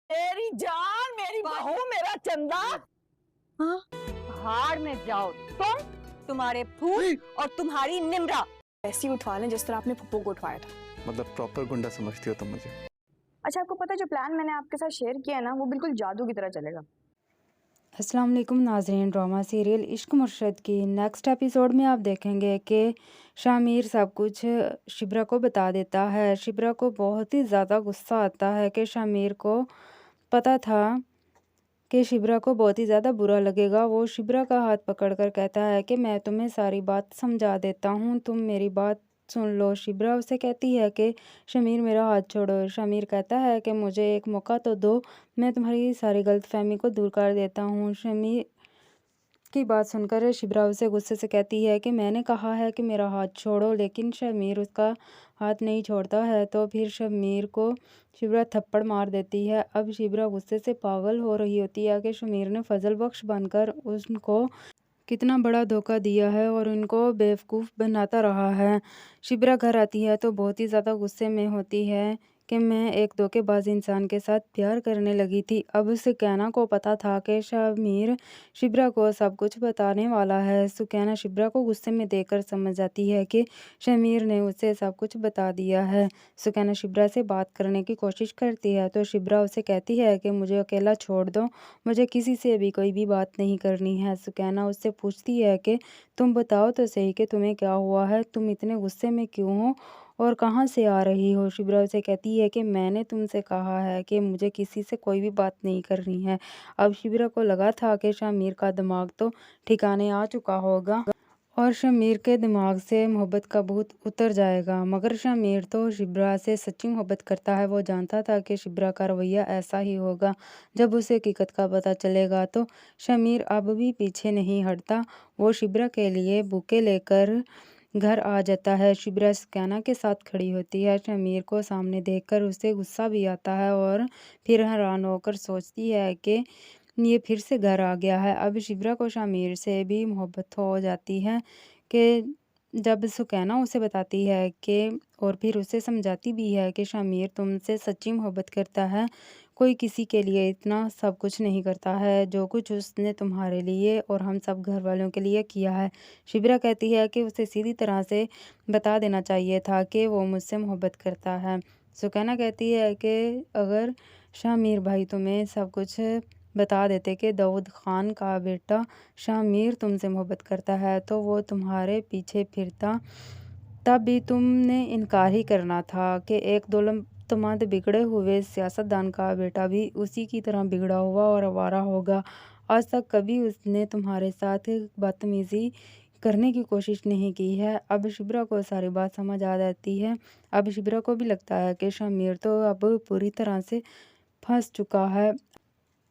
मेरी जान, मेरी बहू, मेरा चंदा। हाँ, भाड़ में जाओ तुम, तुम्हारे फूल और तुम्हारी निम्रा। ऐसी उठवा लें जिस तरह आपने पप्पू को उठवाया था। मतलब प्रॉपर गुंडा समझती हो तुम मुझे। अच्छा, आपको पता है जो प्लान मैंने आपके साथ शेयर किया है ना, वो बिल्कुल जादू की तरह चलेगा। अस्सलाम वालेकुम नाज़रीन, ड्रामा सीरियल इश्क मुर्शद की नेक्स्ट एपिसोड में आप देखेंगे कि शामिर सब कुछ शिब्रा को बता देता है। शिब्रा को बहुत ही ज़्यादा गुस्सा आता है कि शामिर को पता था कि शिब्रा को बहुत ही ज़्यादा बुरा लगेगा। वो शिब्रा का हाथ पकड़कर कहता है कि मैं तुम्हें सारी बात समझा देता हूँ, तुम मेरी बात सुन लो। शिब्रा उसे कहती है कि शमीर मेरा हाथ छोड़ो। शमीर कहता है कि मुझे एक मौका तो दो, मैं तुम्हारी सारी गलतफहमी को दूर कर देता हूँ। शमीर की बात सुनकर शिब्रा उसे गुस्से से कहती है कि मैंने कहा है कि मेरा हाथ छोड़ो, लेकिन शमीर उसका हाथ नहीं छोड़ता है। तो फिर शमीर को शिब्रा थप्पड़ मार देती है। अब शिब्रा गुस्से से पागल हो रही होती है कि शमीर ने फजल बख्श बनकर उनको कितना बड़ा धोखा दिया है और उनको बेवकूफ़ बनाता रहा है। शिब्रा घर आती है तो बहुत ही ज़्यादा गुस्से में होती है कि मैं एक धोखेबाज इंसान के साथ प्यार करने लगी थी। अब सुकैना को पता था कि शमीर शिब्रा को सब कुछ बताने वाला है। सुकैना शिब्रा को गुस्से में देखकर समझ जाती है कि शमीर ने उसे सब कुछ बता दिया है। सुकैना शिब्रा से बात करने की कोशिश करती है तो शिब्रा उसे कहती है कि मुझे अकेला छोड़ दो, मुझे किसी से भी कोई भी बात नहीं करनी है। सुकैना उससे पूछती है कि तुम बताओ तो सही कि तुम्हें क्या हुआ है, तुम इतने गुस्से में क्यों हो और कहाँ से आ रही हो। शिब्रा उसे कहती है कि मैंने तुमसे कहा है कि मुझे किसी से कोई भी बात नहीं करनी है। अब शिब्रा को लगा था कि शामिर का दिमाग तो ठिकाने आ चुका होगा और शमीर के दिमाग से मोहब्बत का भूत उतर जाएगा, मगर शमीर तो शिब्रा से सच्ची मोहब्बत करता है। वो जानता था कि शिब्रा का रवैया ऐसा ही होगा। जब उसे हकीकत का पता चलेगा तो शमीर अब भी पीछे नहीं हटता। वो शिब्रा के लिए बुके लेकर घर आ जाता है। शिब्रा सुकैना के साथ खड़ी होती है। शमीर को सामने देखकर उसे गुस्सा भी आता है और फिर हैरान होकर सोचती है कि ये फिर से घर आ गया है। अब शिब्रा को शामिर से भी मोहब्बत हो जाती है कि जब सुकैना उसे बताती है कि और फिर उसे समझाती भी है कि शामिर तुमसे सच्ची मोहब्बत करता है, कोई किसी के लिए इतना सब कुछ नहीं करता है जो कुछ उसने तुम्हारे लिए और हम सब घर वालों के लिए किया है। शिब्रा कहती है कि उसे सीधी तरह से बता देना चाहिए था कि वो मुझसे मोहब्बत करता है। सुकैना कहती है कि अगर शामिर भाई तुम्हें सब कुछ बता देते कि दाऊद खान का बेटा शामिर तुमसे मोहब्बत करता है तो वो तुम्हारे पीछे फिरता, तब भी तुमने इनकार ही करना था कि एक दौलतमंद बिगड़े हुए सियासतदान का बेटा भी उसी की तरह बिगड़ा हुआ और आवारा होगा। आज तक कभी उसने तुम्हारे साथ बदतमीज़ी करने की कोशिश नहीं की है। अब शिब्रा को सारी बात समझ आ जाती है। अब शिब्रा को भी लगता है कि शामिर तो अब पूरी तरह से फंस चुका है।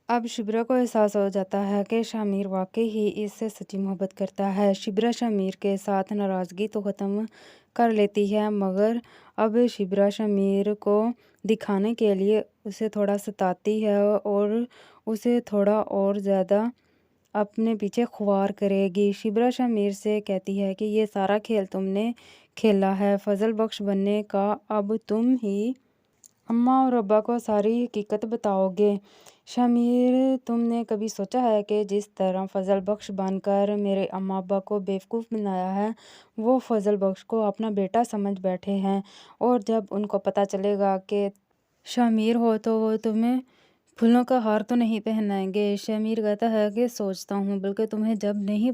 अब शिब्रा को एहसास हो जाता है कि शामिर वाकई ही इससे सच्ची मोहब्बत करता है। शिब्रा शामिर के साथ नाराज़गी तो ख़त्म कर लेती है, मगर अब शिब्रा शामिर को दिखाने के लिए उसे थोड़ा सताती है और उसे थोड़ा और ज़्यादा अपने पीछे खुआर करेगी। शिब्रा शामिर से कहती है कि ये सारा खेल तुमने खेला है, फजल बख्श बनने का अब तुम ही अम्मा और अब्बा को सारी हकीकत बताओगे। शामिर तुमने कभी सोचा है कि जिस तरह फजल बख्श बनकर मेरे अम्मा अब्बा को बेवकूफ़ बनाया है, वो फजल बख्श को अपना बेटा समझ बैठे हैं और जब उनको पता चलेगा कि शामिर हो तो वो तुम्हें फूलों का हार तो नहीं पहनाएंगे। शामिर कहता है कि सोचता हूँ, बल्कि तुम्हें जब नहीं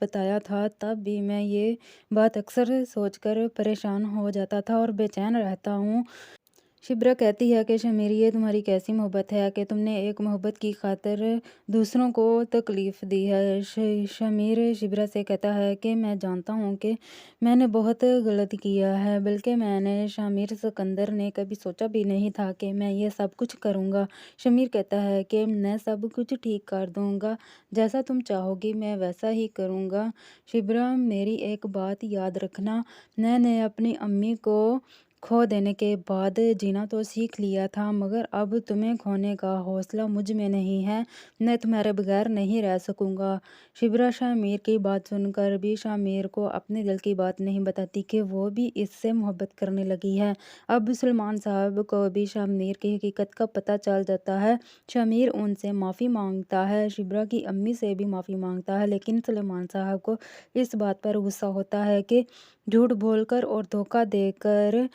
बताया था तब भी मैं ये बात अक्सर सोचकर परेशान हो जाता था और बेचैन रहता हूँ। शिब्रा कहती है कि शमीर ये तुम्हारी कैसी मोहब्बत है कि तुमने एक मोहब्बत की खातिर दूसरों को तकलीफ़ दी है। शमीर शिब्रा से कहता है कि मैं जानता हूँ कि मैंने बहुत गलत किया है, बल्कि मैंने शामिर सिकंदर ने कभी सोचा भी नहीं था कि मैं ये सब कुछ करूँगा। शमीर कहता है कि मैं सब कुछ ठीक कर दूँगा, जैसा तुम चाहोगी मैं वैसा ही करूँगा। शिब्रा मेरी एक बात याद रखना, मैंने अपनी अम्मी को खो देने के बाद जीना तो सीख लिया था, मगर अब तुम्हें खोने का हौसला मुझ में नहीं है। मैं तुम्हारे बगैर नहीं रह सकूंगा। शिब्रा शामिर की बात सुनकर भी शामिर को अपने दिल की बात नहीं बताती कि वो भी इससे मोहब्बत करने लगी है। अब सलमान साहब को भी शामिर की हकीकत का पता चल जाता है। शामिर उनसे माफ़ी मांगता है, शिब्रा की अम्मी से भी माफ़ी मांगता है, लेकिन सलमान साहब को इस बात पर गुस्सा होता है कि झूठ बोलकर और धोखा देकर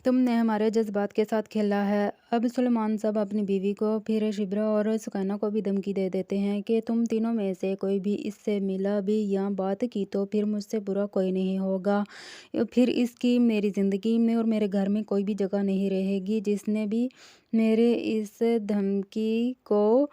तुमने हमारे जज्बात के साथ खेला है। अब सलमान साहब अपनी बीवी को, फिर शिब्रा और सुकैना को भी धमकी दे देते हैं कि तुम तीनों में से कोई भी इससे मिला भी या बात की तो फिर मुझसे बुरा कोई नहीं होगा। फिर इसकी मेरी ज़िंदगी में और मेरे घर में कोई भी जगह नहीं रहेगी। जिसने भी मेरे इस धमकी को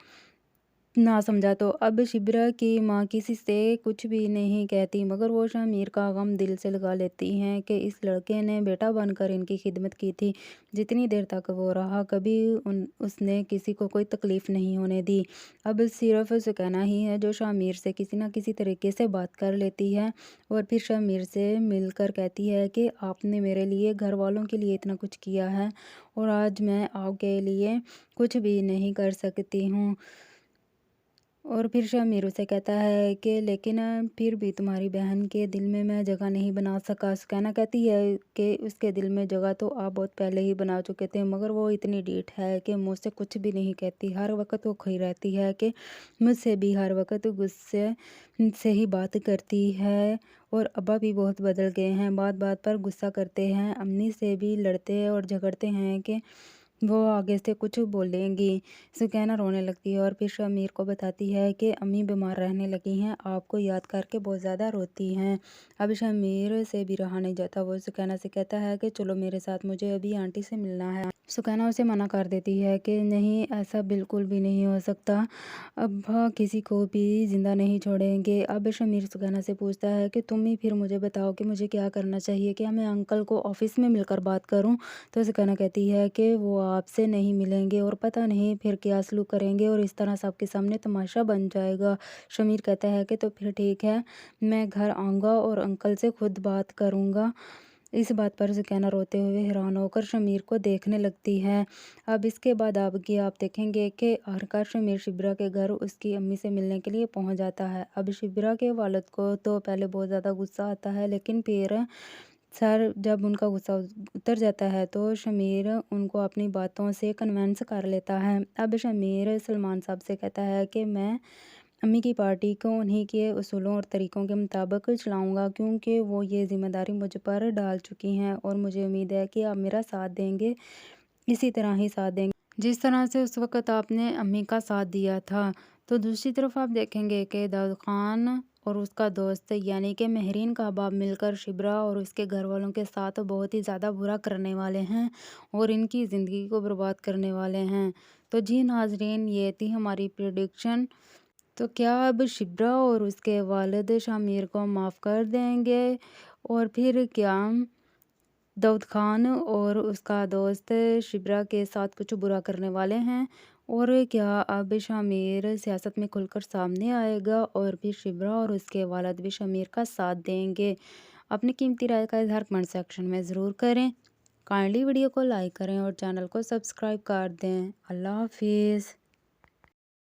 ना समझा तो अब शिब्रा की माँ किसी से कुछ भी नहीं कहती, मगर वो शामिर का गम दिल से लगा लेती हैं कि इस लड़के ने बेटा बनकर इनकी खिदमत की थी। जितनी देर तक वो रहा कभी उसने किसी को कोई तकलीफ़ नहीं होने दी। अब सिर्फ सुकैना ही है जो शामिर से किसी न किसी तरीके से बात कर लेती है और फिर शामिर से मिलकर कहती है कि आपने मेरे लिए, घर वालों के लिए इतना कुछ किया है और आज मैं आपके लिए कुछ भी नहीं कर सकती हूँ। और फिर शामिर उसे कहता है कि लेकिन फिर भी तुम्हारी बहन के दिल में मैं जगह नहीं बना सका। सुकैना कहती है कि उसके दिल में जगह तो आप बहुत पहले ही बना चुके थे, मगर वो इतनी ढीठ है कि मुझसे कुछ भी नहीं कहती। हर वक्त वो खोई रहती है कि मुझसे भी हर वक्त गुस्से से ही बात करती है। और अब्बा भी बहुत बदल गए हैं, बात बात पर गुस्सा करते हैं, अम्मी से भी लड़ते और झगड़ते हैं कि वो आगे से कुछ बोलेंगी। सुकैना रोने लगती है और फिर शामिर को बताती है कि अम्मी बीमार रहने लगी हैं, आपको याद करके बहुत ज़्यादा रोती हैं। अब शामिर से भी रहा नहीं जाता, वो सुकैना से कहता है कि चलो मेरे साथ, मुझे अभी आंटी से मिलना है। सुकैना उसे मना कर देती है कि नहीं, ऐसा बिल्कुल भी नहीं हो सकता, अब्बा किसी को भी ज़िंदा नहीं छोड़ेंगे। अब शामिर सुकैना से पूछता है कि तुम ही फिर मुझे बताओ कि मुझे क्या करना चाहिए, क्या मैं अंकल को ऑफिस में मिलकर बात करूं? तो सुकैना कहती है कि वो आपसे नहीं मिलेंगे और पता नहीं फिर क्या सलूक करेंगे और इस तरह सबके सामने तमाशा बन जाएगा। शामिर कहता है कि तो फिर ठीक है, मैं घर आऊँगा और अंकल से खुद बात करूँगा। इस बात पर सुकैना रोते हुए हैरान होकर शामिर को देखने लगती है। अब इसके बाद आप देखेंगे कि आखिरकार शामिर शिब्रा के घर उसकी अम्मी से मिलने के लिए पहुंच जाता है। अब शिब्रा के वालिद को तो पहले बहुत ज़्यादा गुस्सा आता है, लेकिन फिर जब उनका गुस्सा उतर जाता है तो शामिर उनको अपनी बातों से कन्विंस कर लेता है। अब शामिर सलमान साहब से कहता है कि मैं अम्मी की पार्टी को उन्हीं के उसूलों और तरीक़ों के मुताबिक चलाऊँगा, क्योंकि वो ये ज़िम्मेदारी मुझ पर डाल चुकी हैं और मुझे उम्मीद है कि आप मेरा साथ देंगे, इसी तरह ही साथ देंगे जिस तरह से उस वक़्त आपने अम्मी का साथ दिया था। तो दूसरी तरफ आप देखेंगे कि दाऊद ख़ान और उसका दोस्त यानी कि महरीन का बाप मिलकर शिब्रा और उसके घर वालों के साथ बहुत ही ज़्यादा बुरा करने वाले हैं और इनकी ज़िंदगी को बर्बाद करने वाले हैं। तो जी नाज़रीन, ये थी हमारी प्रेडिक्शन। तो क्या अब शिब्रा और उसके वालिद शामिर को माफ़ कर देंगे और फिर क्या दाऊद ख़ान और उसका दोस्त शिब्रा के साथ कुछ बुरा करने वाले हैं और क्या अब शामिर सियासत में खुलकर सामने आएगा और फिर शिब्रा और उसके वालिद भी शामिर का साथ देंगे? अपनी कीमती राय का इज़हार कमेंट सेक्शन में ज़रूर करें। काइंडली वीडियो को लाइक करें और चैनल को सब्सक्राइब कर दें। अल्लाह हाफिज़।